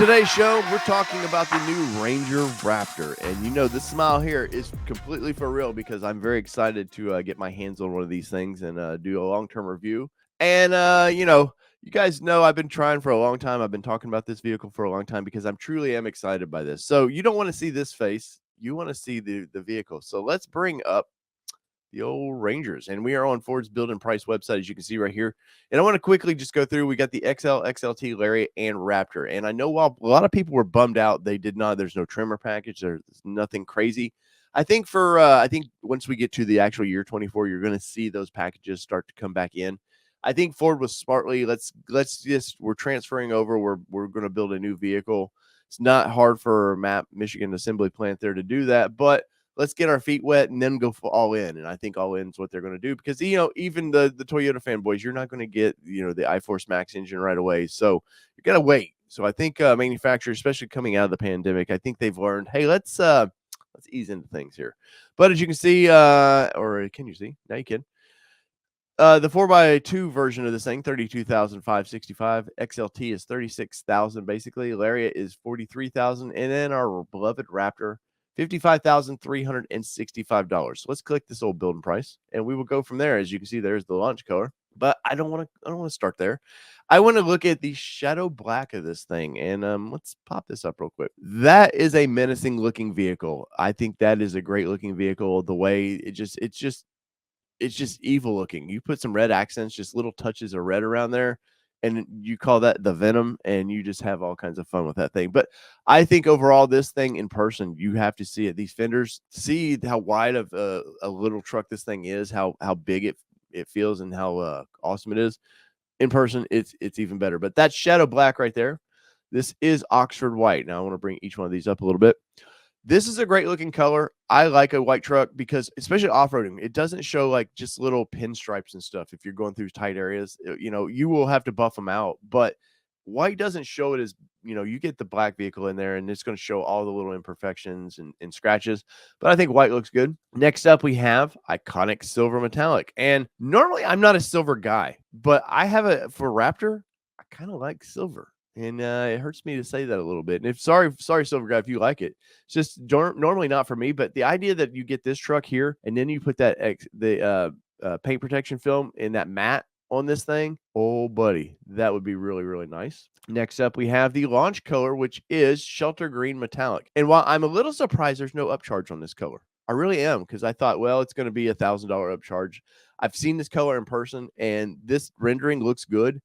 Today's show, we're talking about the new Ranger Raptor. And you know, this smile here is completely for real because I'm very excited to get my hands on one of these things and do a long-term review. And, you guys know I've been trying for a long time. I've been talking about this vehicle for a long time because I'm truly am excited by this. So you don't want to see this face. You want to see the vehicle. So let's bring up the old Rangers. And we are on Ford's Build and Price website, as you can see right here. And I want to quickly just go through. We got the XL, XLT, Lariat, and Raptor. And I know while a lot of people were bummed out, there's no trimmer package. There's nothing crazy. I think once we get to the actual year 24, you're going to see those packages start to come back in. I think Ford was smartly, we're transferring over. We're going to build a new vehicle. It's not hard for Michigan assembly plant there to do that, but let's get our feet wet and then go all in. And I think all in is what they're going to do because, even the Toyota fanboys, you're not going to get, the iForce Max engine right away. So you got to wait. So I think manufacturers, especially coming out of the pandemic, I think they've learned, hey, let's ease into things here. But as you can see, or can you see? Now you can. The 4x2 version of this thing, 32,565. XLT is 36,000 basically. Lariat is 43,000. And then our beloved Raptor, $55,365. Let's click this old building price and we will go from there. As you can see, there's the launch color, but I don't want to start there. I want to look at the shadow black of this thing. And let's pop this up real quick. That is a menacing looking vehicle. I think that is a great looking vehicle. The way it's just evil looking. You put some red accents, just little touches of red around there, and you call that the Venom, and you just have all kinds of fun with that thing. But I think overall, this thing in person, you have to see it. These fenders, see how wide of a little truck this thing is, how big it feels, and how awesome it is. In person, it's even better. But that's shadow black right there. This is Oxford white. Now I want to bring each one of these up a little bit. This is a great looking color. I like a white truck because, especially off-roading, it doesn't show like just little pinstripes and stuff. If you're going through tight areas, you will have to buff them out, but white doesn't show it as, you get the black vehicle in there and it's going to show all the little imperfections and scratches, but I think white looks good. Next up, we have iconic silver metallic. And normally I'm not a silver guy, but for Raptor, I kind of like silver. And it hurts me to say that a little bit. And sorry, silver guy, if you like it, it's just normally not for me. But the idea that you get this truck here and then you put that paint protection film in that matte on this thing, oh buddy, that would be really, really nice. Next up, we have the launch color, which is shelter green metallic. And while I'm a little surprised there's no upcharge on this color, I really am, because I thought, well, it's going to be $1,000 upcharge. I've seen this color in person, and this rendering looks good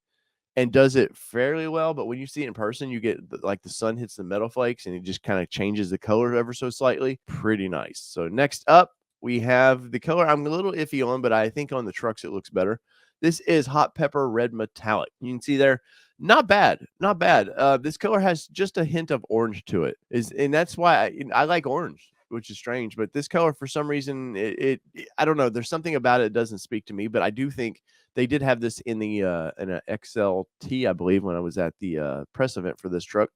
and does it fairly well, but when you see it in person, you get the sun hits the metal flakes and it just kind of changes the color ever so slightly. Pretty nice. So next up, we have the color I'm a little iffy on, but I think on the trucks it looks better. This is hot pepper red metallic. You can see there, not bad. This color has just a hint of orange to it, and that's why I like orange, which is strange. But this color, for some reason, I don't know. There's something about it that doesn't speak to me, but I do think they did have this in an XLT, I believe, when I was at the press event for this truck.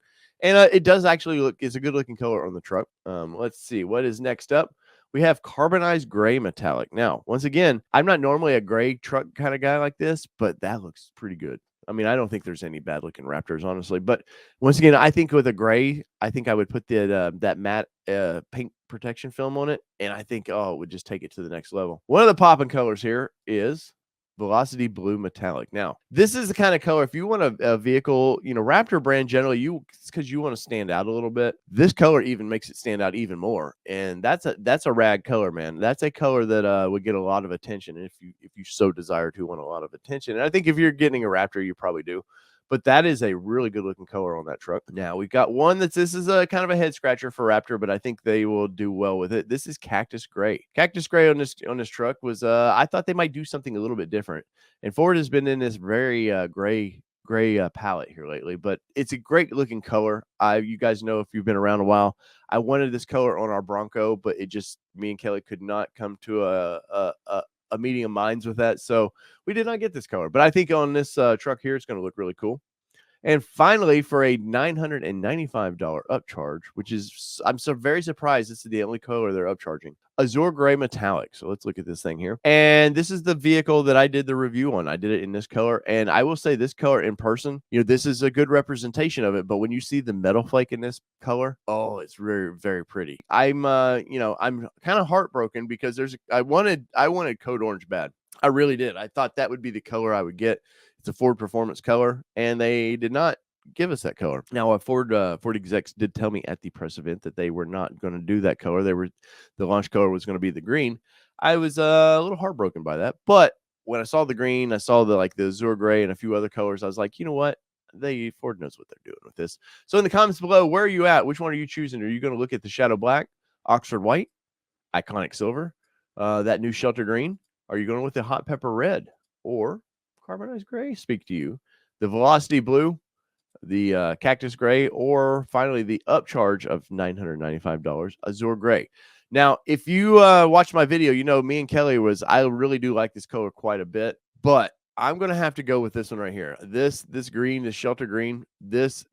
And it does actually it's a good looking color on the truck. Let's see what is next up. We have carbonized gray metallic. Now, once again, I'm not normally a gray truck kind of guy like this, but that looks pretty good. I mean, I don't think there's any bad looking Raptors, honestly. But once again, I think with a gray, I think I would put that matte paint protection film on it, and I think, it would just take it to the next level. One of the popping colors here is Velocity Blue Metallic. Now, this is the kind of color, if you want a vehicle, Raptor brand generally, it's because you want to stand out a little bit. This color even makes it stand out even more. And that's a rad color, man. That's a color that would get a lot of attention if you so desire to want a lot of attention. And I think if you're getting a Raptor, you probably do. But that is a really good looking color on that truck. Now we've got one this is a kind of a head scratcher for Raptor, but I think they will do well with it. This is Cactus Gray. Cactus Gray on this truck was I thought they might do something a little bit different. And Ford has been in this very gray palette here lately, but it's a great looking color. You guys know, if you've been around a while, I wanted this color on our Bronco, but me and Kelly could not come to a meeting of minds with that, so we did not get this color. But I think on this truck here, it's going to look really cool. And finally, for a $995 upcharge, which is, I'm so very surprised this is the only color they're upcharging. Azure Gray Metallic. So let's look at this thing here. And this is the vehicle that I did the review on. I did it in this color. And I will say this color in person, this is a good representation of it. But when you see the metal flake in this color, oh, it's very, very pretty. I'm kind of heartbroken because I wanted Code Orange bad. I really did. I thought that would be the color I would get. It's a Ford Performance color, and they did not give us that color. Now, Ford execs did tell me at the press event that they were not going to do that color. The launch color was going to be the green. I was a little heartbroken by that, but when I saw the green, I saw the Azure Gray and a few other colors. I was like, you know what? Ford knows what they're doing with this. So in the comments below, where are you at? Which one are you choosing? Are you going to look at the Shadow Black, Oxford White, Iconic Silver, that new Shelter Green? Are you going with the Hot Pepper Red or Carbonized Gray speak to you? The Velocity Blue, the Cactus Gray, or finally the upcharge of $995, Azure Gray. Now, if you watch my video, me and Kelly I really do like this color quite a bit, but I'm going to have to go with this one right here. This green, this Shelter Green, this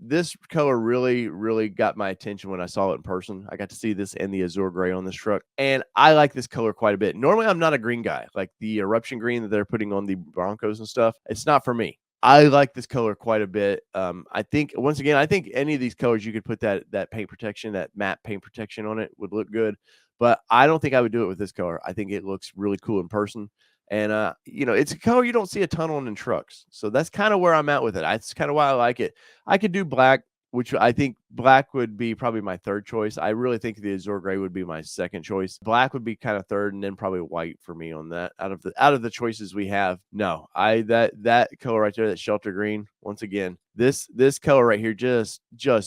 color really, really got my attention when I saw it in person. I got to see this and the Azure Gray on this truck, and I like this color quite a bit. Normally, I'm not a green guy. Like the Eruption Green that they're putting on the Broncos and stuff, it's not for me. I like this color quite a bit. I think, once again, any of these colors you could put that paint protection, that matte paint protection on it would look good, but I don't think I would do it with this color. I think it looks really cool in person. And, it's a color you don't see a ton on in trucks. So that's kind of where I'm at with it. That's kind of why I like it. I could do black, which I think black would be probably my third choice. I really think the Azure Gray would be my second choice. Black would be kind of third, and then probably white for me on that. Out of the choices we have, no, that color right there, that Shelter Green. Once again, this color right here just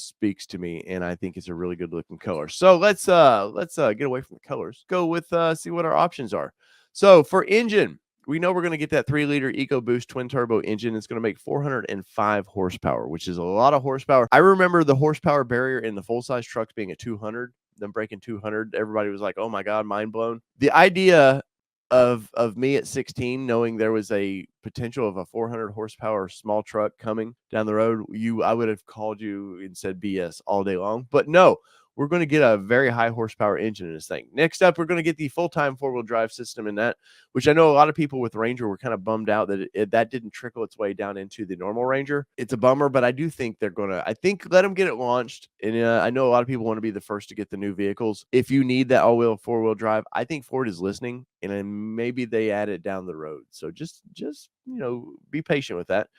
speaks to me, and I think it's a really good looking color. So let's get away from the colors. Go with see what our options are. So for engine, we know we're going to get that 3-liter EcoBoost twin turbo engine. It's going to make 405 horsepower, which is a lot of horsepower. I remember the horsepower barrier in the full-size trucks being at 200, them breaking 200. Everybody was like, oh my God, mind blown. The idea of me at 16, knowing there was a potential of a 400 horsepower small truck coming down the road, I would have called you and said BS all day long. But no, we're going to get a very high horsepower engine in this thing. Next up, we're going to get the full-time four-wheel drive system in that, which I know a lot of people with Ranger were kind of bummed out that that didn't trickle its way down into the normal Ranger. It's a bummer, but I do think they're going to, let them get it launched. And I know a lot of people want to be the first to get the new vehicles. If you need that all-wheel four-wheel drive, I think Ford is listening, and then maybe they add it down the road. So just be patient with that.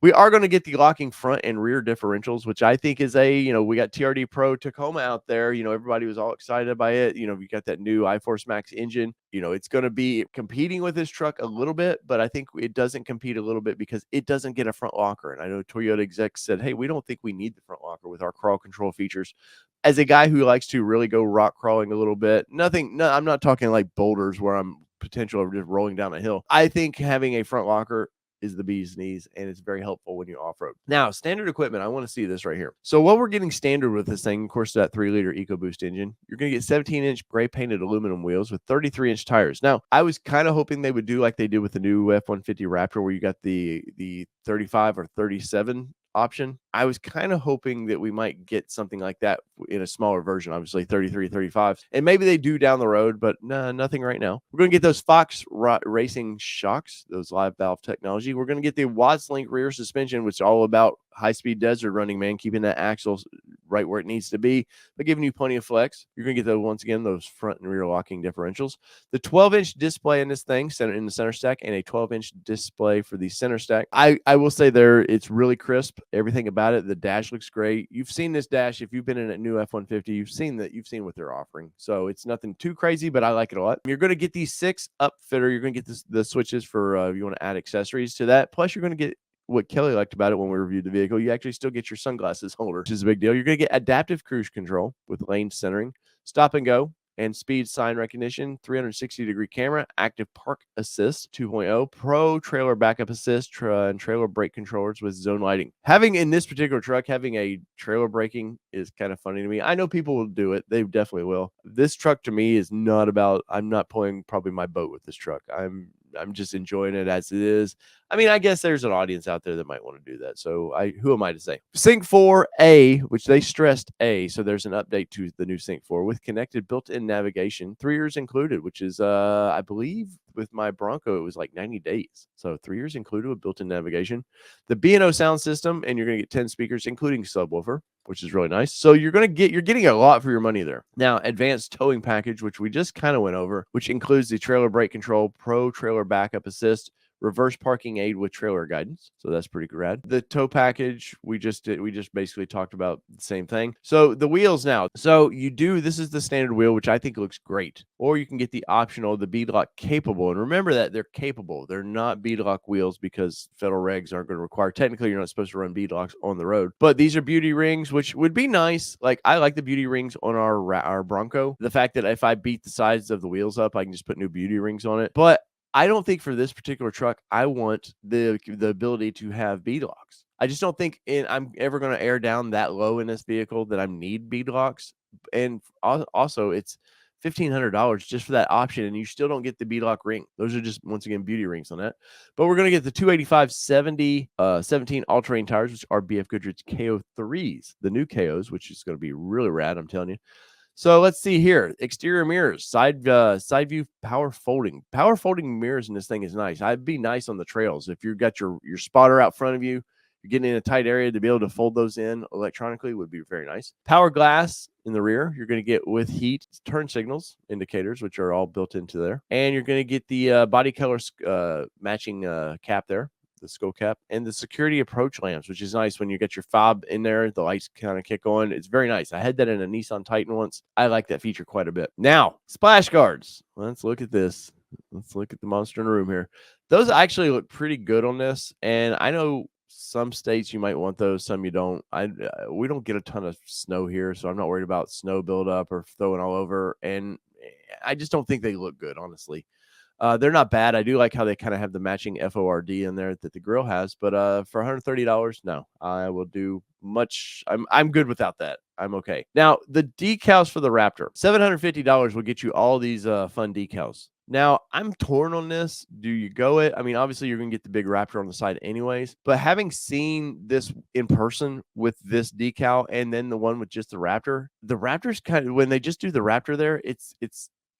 We are going to get the locking front and rear differentials, which I think is we got TRD Pro Tacoma out there. Everybody was all excited by it. We got that new iForce Max engine. It's going to be competing with this truck a little bit, but I think it doesn't compete a little bit because it doesn't get a front locker. And I know Toyota execs said, hey, we don't think we need the front locker with our crawl control features. As a guy who likes to really go rock crawling a little bit, I'm not talking like boulders where I'm potential of just rolling down a hill. I think having a front locker is the bee's knees, and it's very helpful when you off-road. Now, standard equipment, I want to see this right here. So what we're getting standard with this thing, of course, that 3-liter EcoBoost engine, you're going to get 17-inch gray painted aluminum wheels with 33-inch tires. Now, I was kind of hoping they would do like they did with the new F-150 Raptor, where you got the 35 or 37 option. I was kind of hoping that we might get something like that in a smaller version, obviously 33, 35, and maybe they do down the road, but nothing right now. We're going to get those Fox Racing shocks, those live valve technology. We're going to get the Watts Link rear suspension, which is all about high-speed desert running, man, keeping that axle right where it needs to be, but giving you plenty of flex. You're going to get those front and rear locking differentials. The 12-inch display in this thing, in the center stack, and a 12-inch display for the center stack. I will say it's really crisp. Everything about it. The dash looks great. You've seen this dash. If you've been in a new F-150, you've seen what they're offering. So it's nothing too crazy, but I like it a lot. You're going to get these 6 upfitter. You're going to get the switches for if you want to add accessories to that. Plus, you're going to get what Kelly liked about it when we reviewed the vehicle. You actually still get your sunglasses holder, which is a big deal. You're going to get adaptive cruise control with lane centering, stop and go, and speed sign recognition, 360-degree camera, active park assist 2.0, pro trailer backup assist, and trailer brake controllers with zone lighting. In this particular truck, having a trailer braking is kind of funny to me. I know people will do it. They definitely will. This truck to me is not about, I'm not pulling probably my boat with this truck. I'm just enjoying it as it is. I mean, I guess there's an audience out there that might want to do that. So who am I to say? Sync 4A, which they stressed A, so there's an update to the new Sync 4 with connected built-in navigation, 3 years included, which is I believe with my Bronco it was like 90 days. So 3 years included with built-in navigation. The B&O sound system, and you're going to get 10 speakers including subwoofer, which is really nice. So you're getting a lot for your money there. Now, advanced towing package, which we just kind of went over, which includes the trailer brake control, pro trailer backup assist, reverse parking aid with trailer guidance. So that's pretty rad. The tow package, we just basically talked about the same thing. So the wheels now. So this is the standard wheel, which I think looks great. Or you can get the optional, the beadlock capable. And remember that they're capable. They're not beadlock wheels because federal regs aren't going to require, technically you're not supposed to run beadlocks on the road. But these are beauty rings, which would be nice. Like I like the beauty rings on our Bronco. The fact that if I beat the sides of the wheels up, I can just put new beauty rings on it. But I don't think for this particular truck, I want the ability to have beadlocks. I just don't think I'm ever going to air down that low in this vehicle that I need beadlocks. And also, it's $1,500 just for that option, and you still don't get the beadlock ring. Those are just, once again, beauty rings on that. But we're going to get the 285 17 all-terrain tires, which are BF Goodrich KO3s, the new KOs, which is going to be really rad, I'm telling you. So let's see here. Exterior mirrors, side view power folding. Power folding mirrors in this thing is nice. I'd be nice on the trails. If you've got your spotter out front of you, you're getting in a tight area, to be able to fold those in electronically would be very nice. Power glass in the rear, you're going to get with heat turn signals indicators, which are all built into there. And you're going to get the body color matching cap there, the skull cap, and the security approach lamps, which is nice when you get your fob in there. The lights kind of kick on. It's very nice. I had that in a Nissan Titan once. I like that feature quite a bit. Now, splash guards. Let's look at this. Let's look at the monster in the room here. Those actually look pretty good on this, and I know some states you might want those, some you don't. We don't get a ton of snow here, so I'm not worried about snow buildup or throwing all over, and I just don't think they look good, honestly. They're not bad. I do like how they kind of have the matching FORD in there that the grill has, but for $130, no, I will do much. I'm good without that. I'm okay. Now, the decals for the Raptor, $750 will get you all these fun decals. Now, I'm torn on this. Do you go it? I mean, obviously, you're going to get the big Raptor on the side anyways, but having seen this in person with this decal and then the one with just the Raptor's kind of, when they just do the Raptor there, it's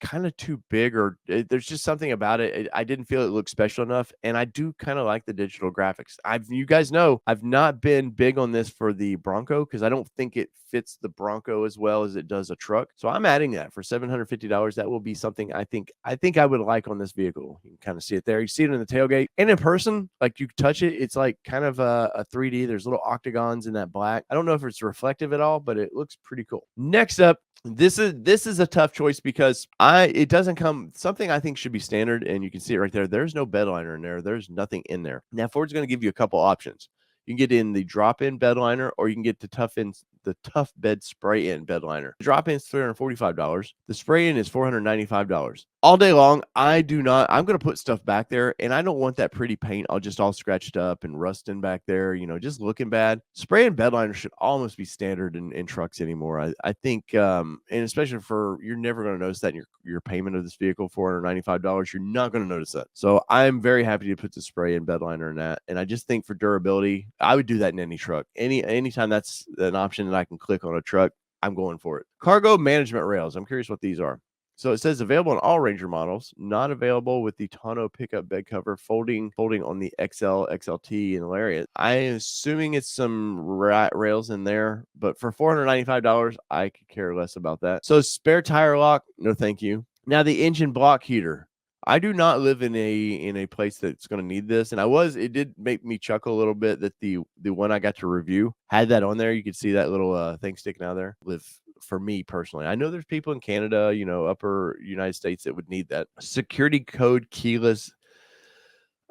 kind of too big, or there's just something about it. I didn't feel it looked special enough, and I do kind of like the digital graphics. You guys know I've not been big on this for the Bronco because I don't think it fits the Bronco as well as it does a truck. So I'm adding that for $750. That will be something I think I would like on this vehicle. You can kind of see it there. You see it in the tailgate, and in person, like you touch it, it's like kind of a 3D. There's little octagons in that black. I don't know if it's reflective at all, but it looks pretty cool. Next up, this is a tough choice because it doesn't come, something I think should be standard, and you can see it right there. There's no bed liner in there. There's nothing in there. Now Ford's going to give you a couple options. You can get in the drop-in bed liner, or you can get the tough bed spray-in bed liner. The drop-in is $345. The spray-in is $495. All day long, I'm going to put stuff back there, and I don't want that pretty paint all scratched up and rusting back there, just looking bad. Spray-in bed liner should almost be standard in trucks anymore. I think, and especially you're never going to notice that in your payment of this vehicle, $495. You're not going to notice that. So I'm very happy to put the spray-in bed liner in that, and I just think for durability, I would do that in any truck. Anytime that's an option that I can click on a truck, I'm going for it. Cargo management rails. I'm curious what these are. So it says available on all Ranger models, not available with the tonneau pickup bed cover, folding on the XL, XLT, and Lariat. I'm assuming it's some rails in there, but for $495, I could care less about that. So spare tire lock, no thank you. Now the engine block heater. I do not live in a place that's going to need this, and it did make me chuckle a little bit that the one I got to review had that on there. You could see that little thing sticking out there. For me personally, I know there's people in Canada, upper United States that would need that. Security code keyless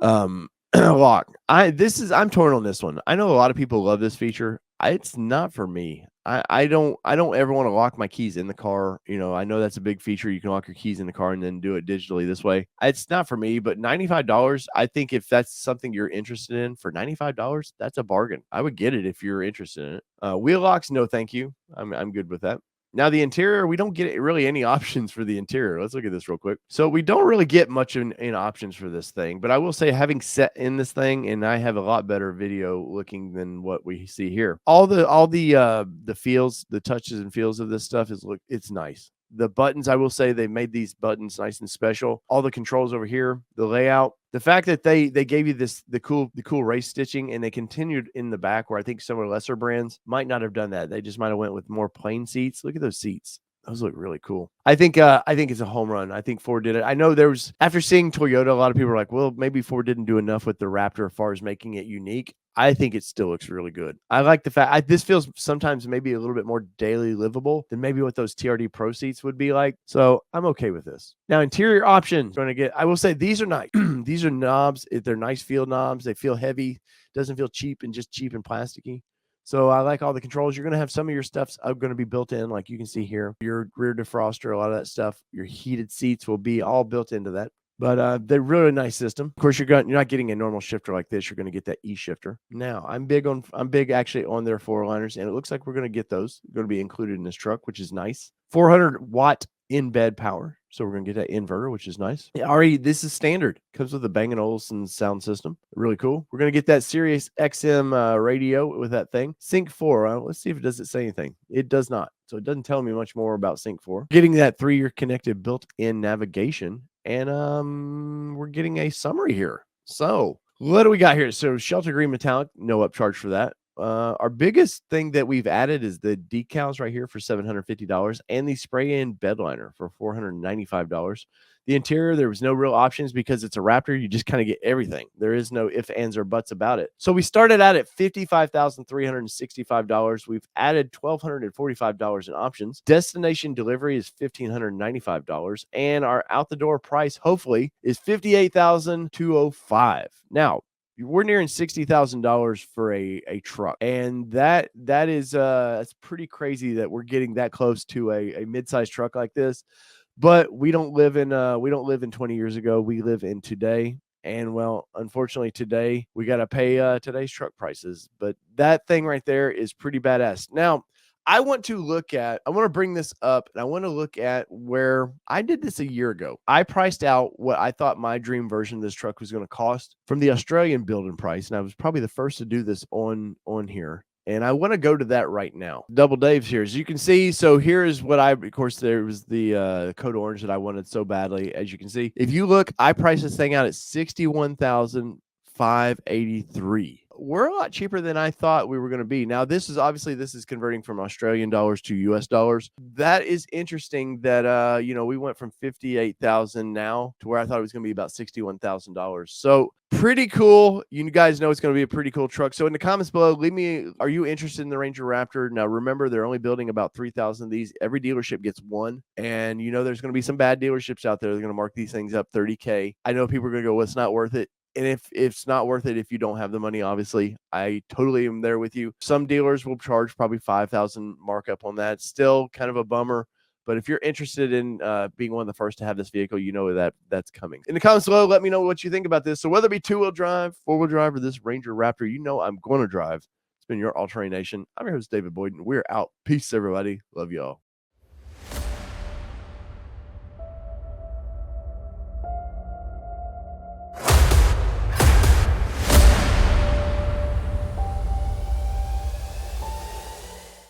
lock. I'm torn on this one. I know a lot of people love this feature. It's not for me. I don't ever want to lock my keys in the car. I know that's a big feature. You can lock your keys in the car and then do it digitally this way. It's not for me, but $95, I think if that's something you're interested in, for $95, that's a bargain. I would get it if you're interested in it. Wheel locks, no thank you. I'm good with that. Now, the interior, we don't get really any options for the interior. Let's look at this real quick. So we don't really get much in options for this thing, but I will say having sat in this thing, and I have a lot better video looking than what we see here. All the feels, the touches and feels of this stuff it's nice. The buttons, I will say they made these buttons nice and special. All the controls over here, the layout, the fact that they gave you the cool race stitching, and they continued in the back where I think some of the lesser brands might not have done that. They just might have went with more plain seats. Look at those seats. Those look really cool. I think it's a home run. I think Ford did it. I know there was, after seeing Toyota, a lot of people were like, well, maybe Ford didn't do enough with the Raptor as far as making it unique. I think it still looks really good. I like the fact this feels sometimes maybe a little bit more daily livable than maybe what those TRD Pro seats would be like. So I'm okay with this. Now, interior options. I will say these are nice. These are knobs. They're nice feel knobs. They feel heavy. Doesn't feel cheap and plasticky. So I like all the controls. You're going to have some of your stuff's going to be built in, like you can see here. Your rear defroster, a lot of that stuff. Your heated seats will be all built into that. But they're really nice system. Of course, you're not getting a normal shifter like this. You're going to get that E shifter. Now, I'm big actually on their 4-liners, and it looks like we're going to get those. Going to be included in this truck, which is nice. 400-watt in-bed power. So we're going to get that inverter, which is nice. Yeah, already, this is standard. Comes with the Bang & Olufsen sound system. Really cool. We're going to get that Sirius XM radio with that thing. Sync 4. Let's see if it does say anything. It does not. So it doesn't tell me much more about Sync 4. Getting that 3-year connected built-in navigation. And we're getting a summary here. So what do we got here? So shelter green metallic, no upcharge for that. Our biggest thing that we've added is the decals right here for $750 and the spray-in bed liner for $495. The interior, there was no real options because it's a Raptor. You just kind of get everything. There is no ifs, ands, or buts about it. So we started out at $55,365. We've added $1,245 in options. Destination delivery is $1,595. And our out-the-door price, hopefully, is $58,205. Now, we're nearing $60,000 for a truck, and that is it's pretty crazy that we're getting that close to a mid-sized truck like this. But we don't live in 20 years ago. We live in today. And well, unfortunately, today we got to pay today's truck prices. But that thing right there is pretty badass. Now, I want to bring this up, and I want to look at where I did this a year ago. I priced out what I thought my dream version of this truck was going to cost from the Australian building price. And I was probably the first to do this on here. And I want to go to that right now. Double Dave's here. As you can see, so here is what of course, there was the code orange that I wanted so badly. As you can see, if you look, I priced this thing out at $61,583. We're a lot cheaper than I thought we were going to be. Now, this is converting from Australian dollars to US dollars. That is interesting that, we went from 58,000 now to where I thought it was going to be about $61,000. So pretty cool. You guys know it's going to be a pretty cool truck. So in the comments below, leave me, are you interested in the Ranger Raptor? Now, remember, they're only building about 3,000 of these. Every dealership gets one. And there's going to be some bad dealerships out there. They're going to mark these things up $30K. I know people are going to go, well, it's not worth it. And if it's not worth it, if you don't have the money, obviously, I totally am there with you. Some dealers will charge probably $5,000 markup on that. Still kind of a bummer. But if you're interested in being one of the first to have this vehicle, that's coming. In the comments below, let me know what you think about this. So whether it be 2-wheel drive, 4-wheel drive, or this Ranger Raptor, I'm going to drive. It's been your All Terrain Nation. I'm your host, David Boyd, and we're out. Peace, everybody. Love y'all.